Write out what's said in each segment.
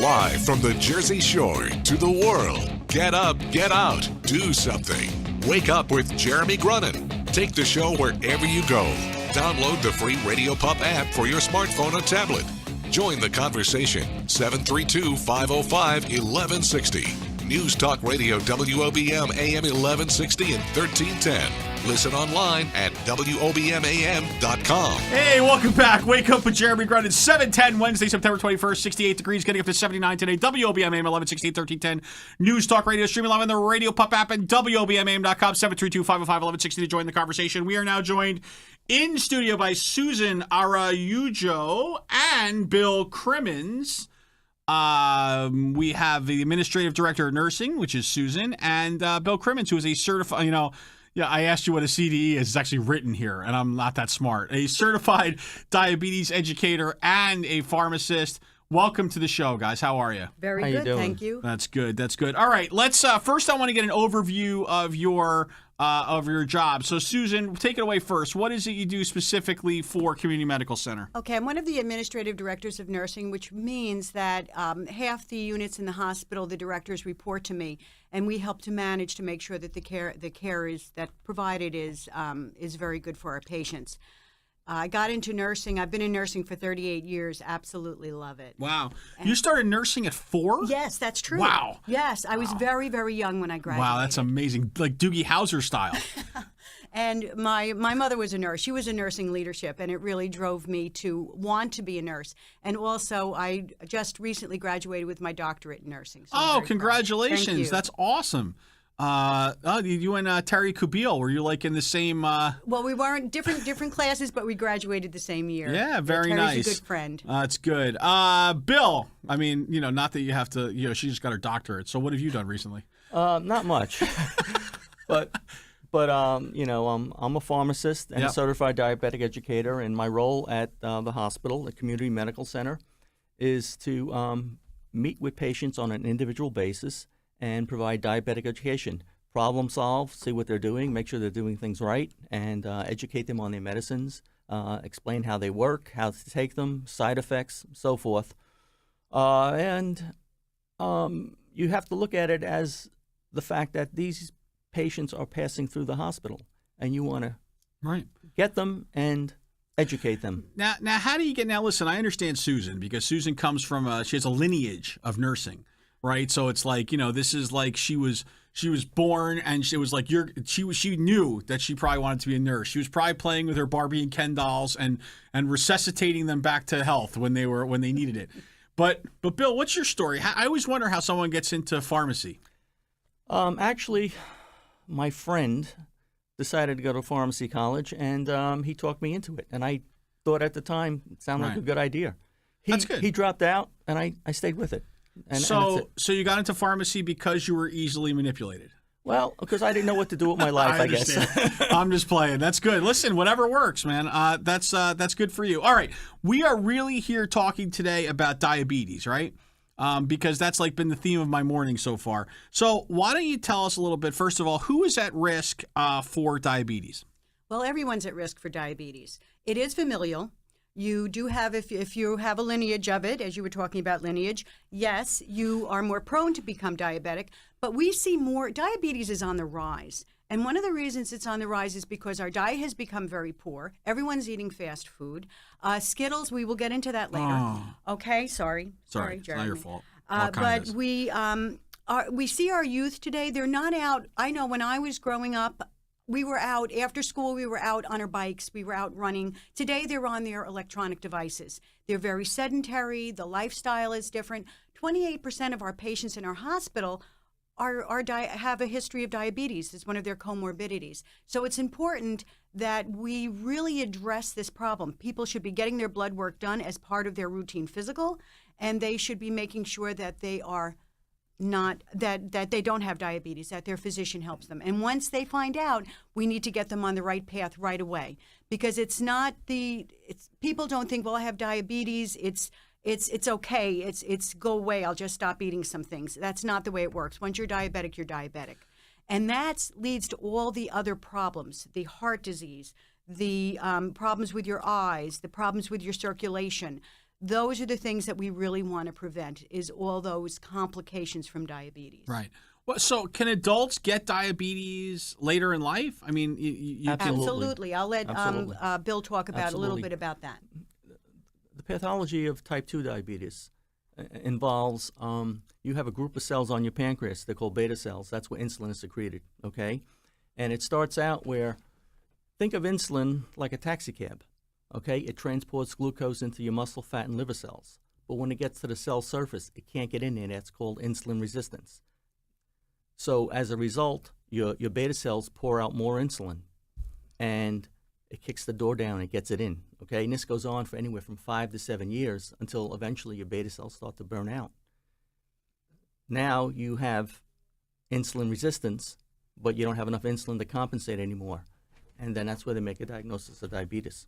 Live from the Jersey Shore to the world. Get up, get out, do something. Wake up with Jeremy Grunin. Take the show wherever you go. Download the free Radio Pup app for your smartphone or tablet. Join the conversation. 732-505-1160. News Talk Radio WOBM AM 1160 and 1310. Listen online at WOBMAM.com. Hey, welcome back. Wake up with Jeremy Grunin. 7:10 Wednesday, September 21st, 68 degrees, getting up to 79 today. WOBM AM 1160 and 1310. News Talk Radio, streaming live on the Radio Pup app and WOBMAM.com. 732-505-1160 to join the conversation. We are now joined in studio by Susan Araujo and Bill Crimmins. We have the Administrative Director of Nursing, which is Susan, and Bill Crimmins, who is a certified, yeah, I asked you what a CDE is. It's actually written here, and I'm not that smart. A certified diabetes educator and a pharmacist. Welcome to the show, guys. How are you? Very good, thank you. That's good. That's good. All right, let's first. I want to get an overview of your job. So, Susan, take it away first. What is it you do specifically for Community Medical Center? Okay, I'm one of the administrative directors of nursing, which means that half the units in the hospital, the directors report to me, and we help to manage to make sure that the care is that provided is very good for our patients. I got into nursing. I've been in nursing for 38 years. Absolutely love it. Wow. You started nursing at 4? Yes, that's true. Wow. Yes, I was very, very young when I graduated. Wow, that's amazing. Like Doogie Howser style. And my mother was a nurse. She was in nursing leadership, and it really drove me to want to be a nurse. And also, I just recently graduated with my doctorate in nursing. So congratulations. Thank you. That's awesome. You and Terry Kubil, were you like in the same? Well, we weren't different classes, but we graduated the same year. Yeah, very Terry's nice. a good friend. That's good. Bill, I mean, not that you have to. She just got her doctorate. So what have you done recently? Not much, but I'm a pharmacist and a certified diabetic educator, and my role at the hospital, the Community Medical Center, is to meet with patients on an individual basis and provide diabetic education. Problem solve, see what they're doing, make sure they're doing things right, and educate them on their medicines, explain how they work, how to take them, side effects, so forth. And you have to look at it as the fact that these patients are passing through the hospital, and you want to get them and educate them. Now, how do you get? Now, listen, I understand Susan because Susan comes from she has a lineage of nursing. Right, so it's like this is like she was born, and it was like she knew that she probably wanted to be a nurse. She was probably playing with her Barbie and Ken dolls and resuscitating them back to health when they needed it. But Bill, what's your story? I always wonder how someone gets into pharmacy. Actually, my friend decided to go to pharmacy college, and he talked me into it. And I thought at the time it sounded like a good idea. That's good. He dropped out, and I stayed with it. So you got into pharmacy because you were easily manipulated? Well, because I didn't know what to do with my life, I guess. I'm just playing. That's good. Listen, whatever works, man. That's good for you. All right. We are really here talking today about diabetes, right? Because that's like been the theme of my morning so far. So why don't you tell us a little bit, first of all, who is at risk for diabetes? Well, everyone's at risk for diabetes. It is familial. You do have, if you have a lineage of it, as you were talking about lineage, yes, you are more prone to become diabetic. But we see more, diabetes is on the rise. And one of the reasons it's on the rise is because our diet has become very poor. Everyone's eating fast food. Skittles, we will get into that later. Oh. Okay, sorry, Jeremy. It's not your fault. But we see our youth today, they're not out. I know when I was growing up, we were out after school. We were out on our bikes. We were out running. Today, they're on their electronic devices. They're very sedentary. The lifestyle is different. 28% of our patients in our hospital have a history of diabetes. It's one of their comorbidities. So it's important that we really address this problem. People should be getting their blood work done as part of their routine physical, and they should be making sure that they are not that they don't have diabetes, that their physician helps them. And once they find out, we need to get them on the right path right away, because people don't think, well, I have diabetes, it's okay, it's go away, I'll just stop eating some things. That's not the way it works. Once you're diabetic, you're diabetic. And that leads to all the other problems, the heart disease, the problems with your eyes, the problems with your circulation, those are the things that we really want to prevent, is all those complications from diabetes. Right. Well, so can adults get diabetes later in life? I mean, you Absolutely. I'll let Absolutely. Bill talk about a little Absolutely. bit about that. The pathology of type 2 diabetes involves you have a group of cells on your pancreas. They're called beta cells. That's where insulin is secreted, okay? And it starts out where, think of insulin like a taxi cab, okay? It transports glucose into your muscle, fat, and liver cells. But when it gets to the cell surface, it can't get in there. That's called insulin resistance. So as a result, your beta cells pour out more insulin, and it kicks the door down and gets it in, okay? And this goes on for anywhere from 5 to 7 years until eventually your beta cells start to burn out. Now you have insulin resistance, but you don't have enough insulin to compensate anymore. And then that's where they make a diagnosis of diabetes.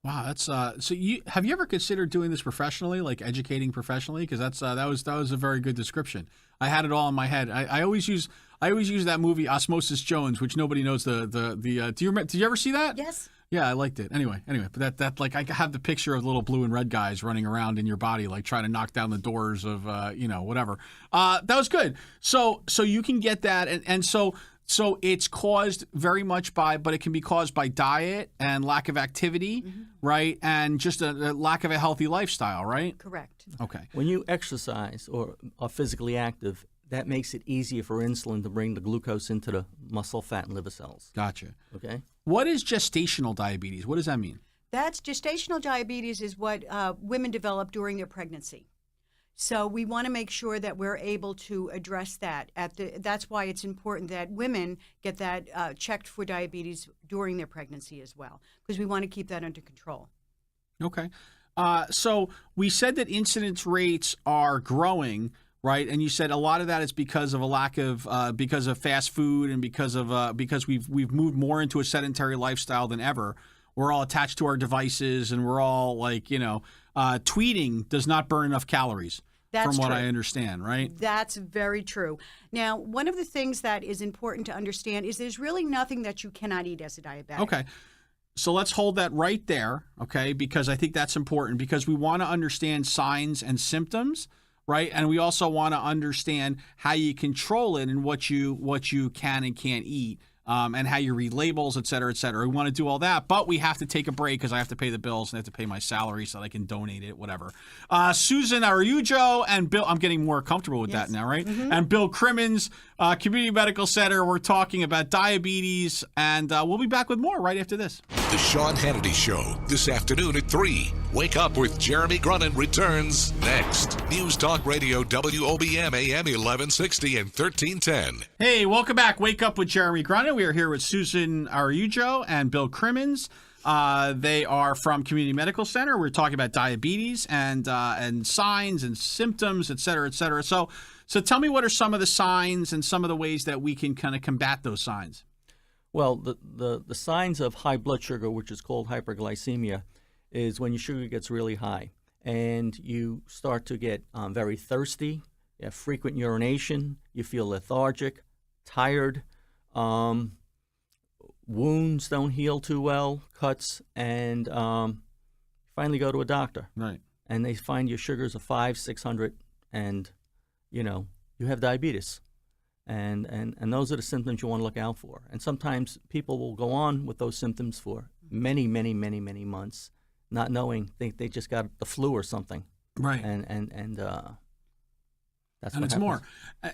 Wow, that's so. Have you ever considered doing this professionally, like educating professionally? Because that was a very good description. I had it all in my head. I always use that movie Osmosis Jones, which nobody knows did you ever see that? Yes. Yeah, I liked it. Anyway, but that like I have the picture of little blue and red guys running around in your body, like trying to knock down the doors of whatever. That was good. So you can get that, and so it's caused very much but it can be caused by diet and lack of activity, right? And just a lack of a healthy lifestyle, right? Correct. Okay. When you exercise or are physically active, that makes it easier for insulin to bring the glucose into the muscle, fat, and liver cells. Gotcha. Okay? What is gestational diabetes? What does that mean? That's gestational diabetes is what women develop during their pregnancy. So we want to make sure that we're able to address that. That's why it's important that women get that checked for diabetes during their pregnancy as well, because we want to keep that under control. Okay. So we said that incidence rates are growing, right? And you said a lot of that is because of a lack of because of fast food and because we've moved more into a sedentary lifestyle than ever. We're all attached to our devices, and we're all like, tweeting does not burn enough calories. That's from what true. I understand, right? That's very true. Now, one of the things that is important to understand is there's really nothing that you cannot eat as a diabetic. Okay. So let's hold that right there, okay? Because I think that's important, because we want to understand signs and symptoms, right? And we also want to understand how you control it and what you can and can't eat. And how you read labels, et cetera, et cetera. We want to do all that, but we have to take a break because I have to pay the bills and I have to pay my salary so that I can donate it, whatever. Susan Araujo and Bill, I'm getting more comfortable with that now, right? Mm-hmm. And Bill Crimmins, Community Medical Center. We're talking about diabetes, and we'll be back with more right after this. The Sean Hannity Show, this afternoon at 3. Wake Up with Jeremy Grunin returns next. News Talk Radio WOBM AM 1160 and 1310. Hey, welcome back. Wake Up with Jeremy Grunin. We are here with Susan Araujo and Bill Crimmins. They are from Community Medical Center. We're talking about diabetes and signs and symptoms, et cetera, et cetera. So tell me, what are some of the signs and some of the ways that we can kind of combat those signs? Well, the signs of high blood sugar, which is called hyperglycemia, is when your sugar gets really high and you start to get very thirsty, you have frequent urination, you feel lethargic, tired, wounds don't heal too well, cuts, and finally go to a doctor. Right. And they find your sugars are 500, 600, and you have diabetes. And those are the symptoms you want to look out for. And sometimes people will go on with those symptoms for many, many, many, many months, not knowing they just got the flu or something. Right. And that's and what it's happens. more.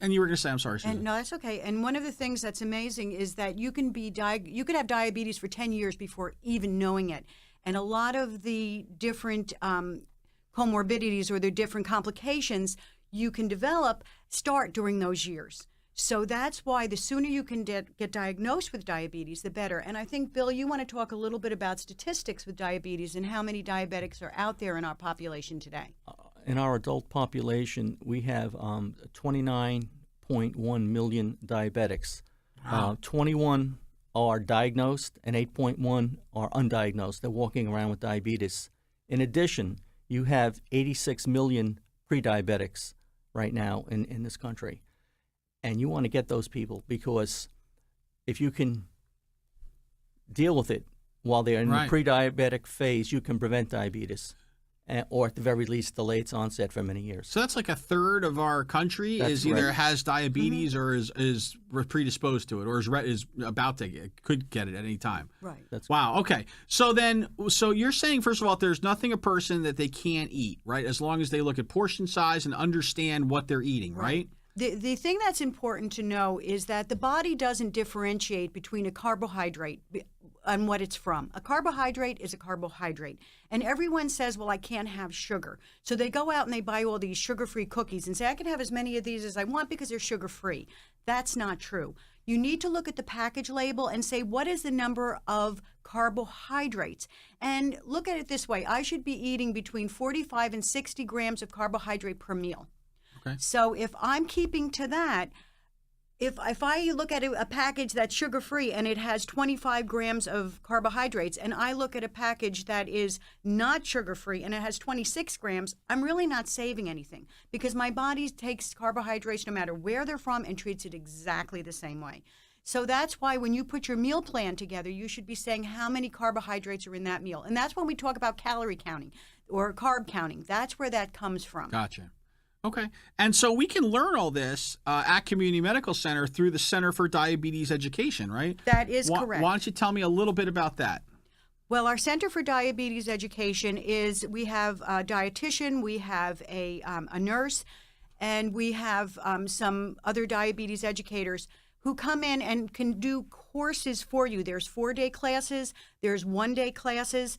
And you were going to say, I'm sorry, Susan. And no, that's okay. And one of the things that's amazing is that you can you could have diabetes for 10 years before even knowing it. And a lot of the different comorbidities or the different complications you can develop start during those years. So that's why the sooner you can get diagnosed with diabetes, the better. And I think, Bill, you want to talk a little bit about statistics with diabetes and how many diabetics are out there in our population today. In our adult population, we have 29.1 million diabetics. Wow. 21 are diagnosed and 8.1 are undiagnosed. They're walking around with diabetes. In addition, you have 86 million pre-diabetics right now in this country. And you want to get those people, because if you can deal with it while they're in Right. the pre-diabetic phase, you can prevent diabetes. or at the very least delay its onset for many years. So that's like a third of our country That's either right. has diabetes or is predisposed to it or is about to could get it at any time. Right. Wow. Okay. So you're saying, first of all, there's nothing a person that they can't eat, right? As long as they look at portion size and understand what they're eating, right? The thing that's important to know is that the body doesn't differentiate between a carbohydrate and what it's from. A carbohydrate is a carbohydrate. And everyone says, well, I can't have sugar. So they go out and they buy all these sugar-free cookies and say, I can have as many of these as I want because they're sugar-free. That's not true. You need to look at the package label and say, what is the number of carbohydrates? And look at it this way. I should be eating between 45 and 60 grams of carbohydrate per meal. Okay. So if I'm keeping to that, if I look at a package that's sugar-free and it has 25 grams of carbohydrates, and I look at a package that is not sugar-free and it has 26 grams, I'm really not saving anything because my body takes carbohydrates no matter where they're from and treats it exactly the same way. So that's why when you put your meal plan together, you should be saying how many carbohydrates are in that meal. And that's when we talk about calorie counting or carb counting. That's where that comes from. Gotcha. Okay. And so we can learn all this at Community Medical Center through the Center for Diabetes Education, right? That is correct. Why don't you tell me a little bit about that? Well, our Center for Diabetes Education we have a dietitian, we have a nurse, and we have some other diabetes educators who come in and can do courses for you. There's 4-day classes, there's 1-day classes.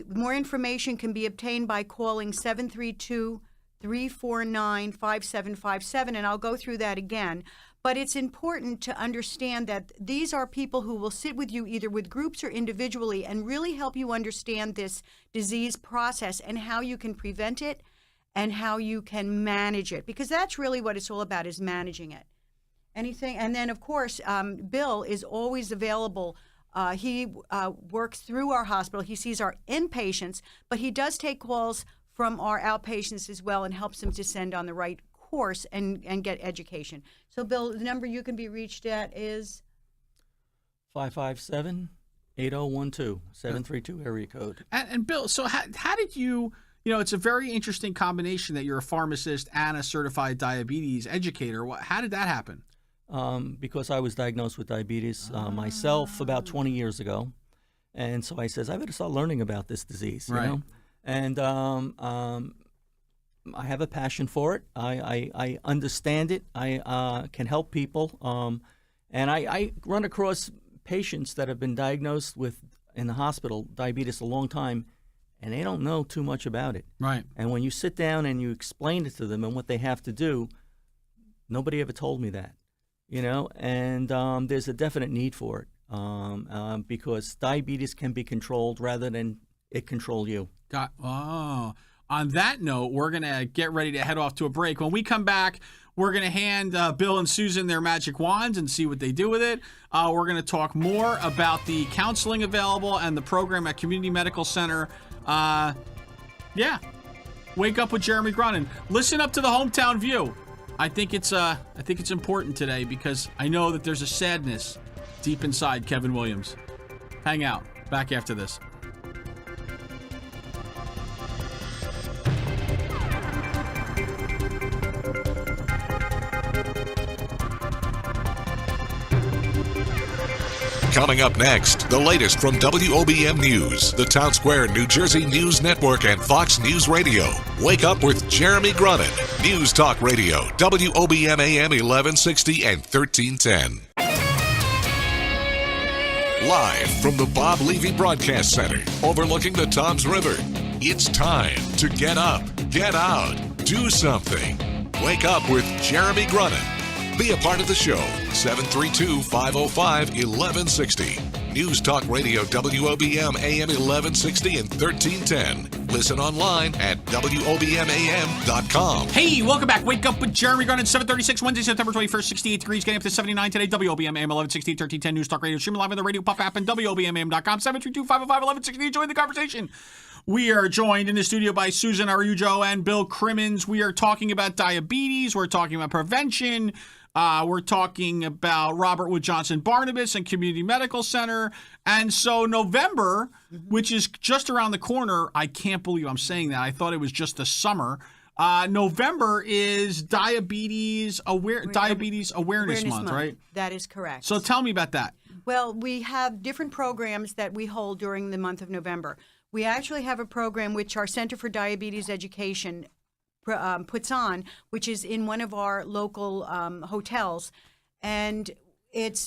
More information can be obtained by calling 732-349-5757, and I'll go through that again. But it's important to understand that these are people who will sit with you either with groups or individually and really help you understand this disease process and how you can prevent it and how you can manage it, because that's really what it's all about, is managing it. Anything, and then of course, Bill is always available. He works through our hospital. He sees our inpatients, but he does take calls from our outpatients as well and helps them to send on the right course and get education. So, Bill, the number you can be reached at is 557-8012, 732 area code. And Bill, so how did you, it's a very interesting combination that you're a pharmacist and a certified diabetes educator. How did that happen? Because I was diagnosed with diabetes myself about 20 years ago. And so I says, I better start learning about this disease, you know? And I have a passion for it. I understand it. I can help people. And I run across patients that have been diagnosed with, in the hospital, diabetes a long time, and they don't know too much about it. Right. And when you sit down and you explain it to them and what they have to do, nobody ever told me that, and there's a definite need for it because diabetes can be controlled rather than it control you. On that note, we're going to get ready to head off to a break. When we come back, we're going to hand Bill and Susan their magic wands and see what they do with it. We're going to talk more about the counseling available and the program at Community Medical Center. Wake up with Jeremy Grunin. Listen up to the Hometown View. I think it's important today because I know that there's a sadness deep inside Kevin Williams. Hang out. Back after this. Coming up next, the latest from WOBM News, the Town Square, New Jersey News Network, and Fox News Radio. Wake up with Jeremy Grunin. News Talk Radio, WOBM AM 1160 and 1310. Live from the Bob Levy Broadcast Center, overlooking the Toms River. It's time to get up, get out, do something. Wake up with Jeremy Grunin. Be a part of the show. 732-505-1160. News Talk Radio, WOBM AM 1160 and 1310. Listen online at WOBMAM.com. Hey, welcome back. Wake up with Jeremy Grunin, 7:36, Wednesday, September 21st, 68 degrees, getting up to 79 today. WOBM AM 1160 and 1310. News Talk Radio. Streaming live on the Radio Pup app and WOBMAM.com. 732-505-1160. Join the conversation. We are joined in the studio by Susan Araujo and Bill Crimmins. We are talking about diabetes. We're talking about prevention. We're talking about Robert Wood Johnson Barnabas and Community Medical Center. And so November, which is just around the corner, I can't believe I'm saying that. I thought it was just the summer. November is Diabetes Awareness Month, right? That is correct. So tell me about that. Well, we have different programs that we hold during the month of November. We actually have a program which our Center for Diabetes Education puts on, which is in one of our local hotels, and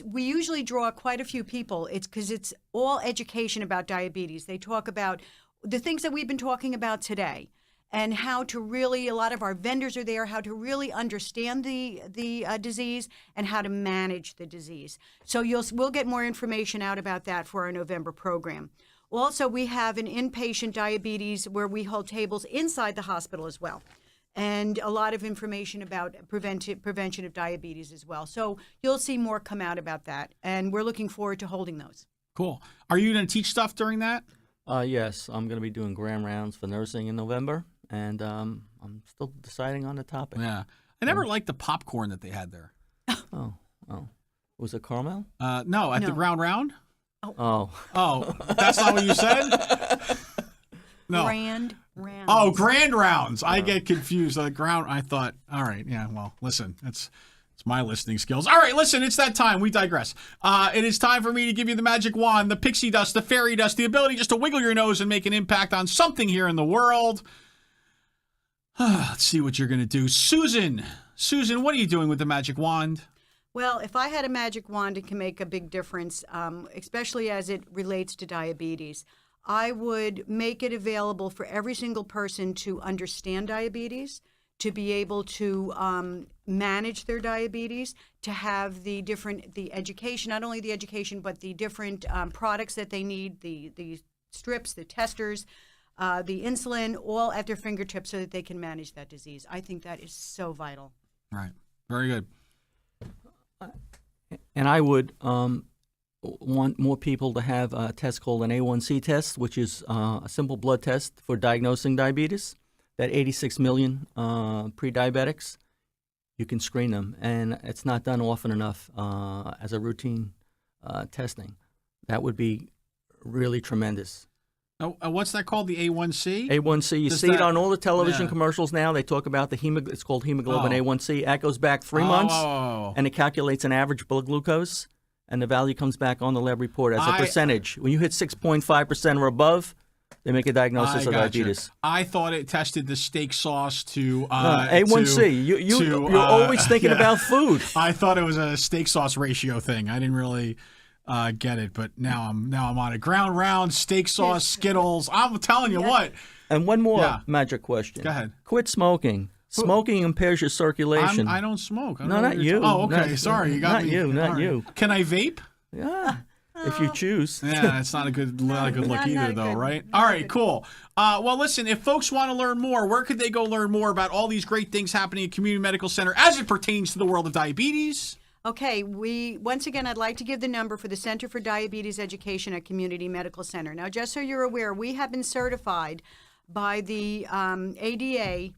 we usually draw quite a few people. It's because it's all education about diabetes. They talk about the things that we've been talking about today, and how to really, a lot of our vendors are there, how to really understand the disease and how to manage the disease. So we'll get more information out about that for our November program. Also, we have an inpatient diabetes where we hold tables inside the hospital as well, and a lot of information about prevention of diabetes as well. So you'll see more come out about that, and we're looking forward to holding those. Cool. Are you going to teach stuff during that? Yes, I'm going to be doing grand rounds for nursing in November, and I'm still deciding on the topic. Yeah. I never liked the popcorn that they had there. Oh. Was it caramel? No, at the Ground Round? Oh, that's not what you said? No. Grand rounds. Oh, grand rounds. I get confused. I thought, all right, yeah, well, listen, it's my listening skills. All right, listen, it's that time. We digress. It is time for me to give you the magic wand, the pixie dust, the fairy dust, the ability just to wiggle your nose and make an impact on something here in the world. Let's see what you're going to do. Susan, what are you doing with the magic wand? Well, if I had a magic wand, it can make a big difference, especially as it relates to diabetes. I would make it available for every single person to understand diabetes, to be able to manage their diabetes, to have the education, not only the education, but the different products that they need, the strips, the testers, the insulin, all at their fingertips so that they can manage that disease. I think that is so vital. Right. Very good. And I would want more people to have a test called an A1C test, which is a simple blood test for diagnosing diabetes. That 86 million pre-diabetics, you can screen them, and it's not done often enough as a routine testing. That would be really tremendous. What's that called? The A1C? A1C. You see it on all the television commercials now. They talk about it's called hemoglobin A1C. That goes back 3 months, and it calculates an average blood glucose, and the value comes back on the lab report as a percentage. When you hit 6.5% or above, they make a diagnosis of diabetes. I thought it tested the steak sauce to A1C. You're always thinking about food. I thought it was a steak sauce ratio thing. I didn't really get it, but now I'm on a ground round, steak sauce, Skittles. I'm telling you what. And one more magic question. Go ahead. Quit smoking. Smoking impairs your circulation. I don't smoke. Not you. Oh, okay. Sorry, you got me. Not you. Can I vape? Yeah. If you choose. Yeah, it's not a good look either, though, right? All right, cool. Well, listen, if folks want to learn more, where could they go learn more about all these great things happening at Community Medical Center as it pertains to the world of diabetes? Okay, once again, I'd like to give the number for the Center for Diabetes Education at Community Medical Center. Now, just so you're aware, we have been certified by the ADA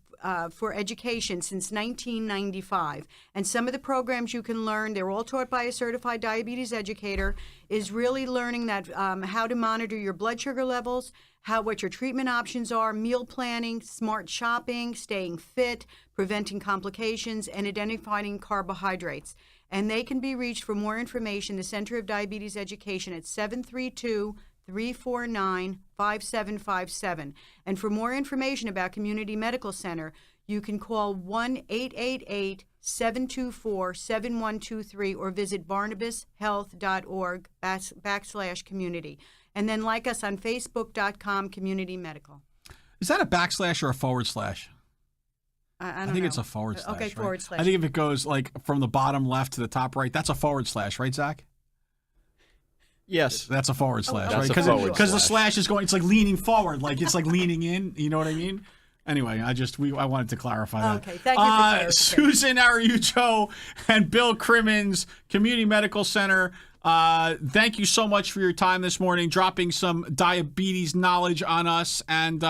for education since 1995. And some of the programs you can learn, they're all taught by a certified diabetes educator, is really learning that how to monitor your blood sugar levels, what your treatment options are, meal planning, smart shopping, staying fit, preventing complications, and identifying carbohydrates. And they can be reached for more information, the Center of Diabetes Education at 732-349-5757. And for more information about Community Medical Center, you can call 1-888-724-7123 or visit barnabashealth.org/community. And then like us on Facebook.com, Community Medical. Is that a backslash or a forward slash? I think know. it's a forward slash. Okay, right? forward slash. I think if it goes like from the bottom left to the top right, that's a forward slash, right, Zach? Yes. That's a forward slash, right? That's a forward Because the slash. slash is going, it's like leaning forward, like it's like leaning in. You know what I mean? Anyway, I wanted to clarify that. Okay, thank you for clarification. Susan Araujo and Bill Crimmins, Community Medical Center. Thank you so much for your time this morning, dropping some diabetes knowledge on us, and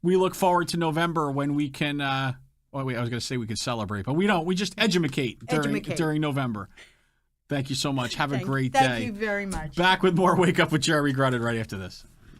we look forward to November when we can Oh, wait, I was going to say we could celebrate, but we don't. We just edumacate during November. Thank you so much. Have a great day. Thank you very much. Back with more Wake Up with Jeremy Grunin right after this.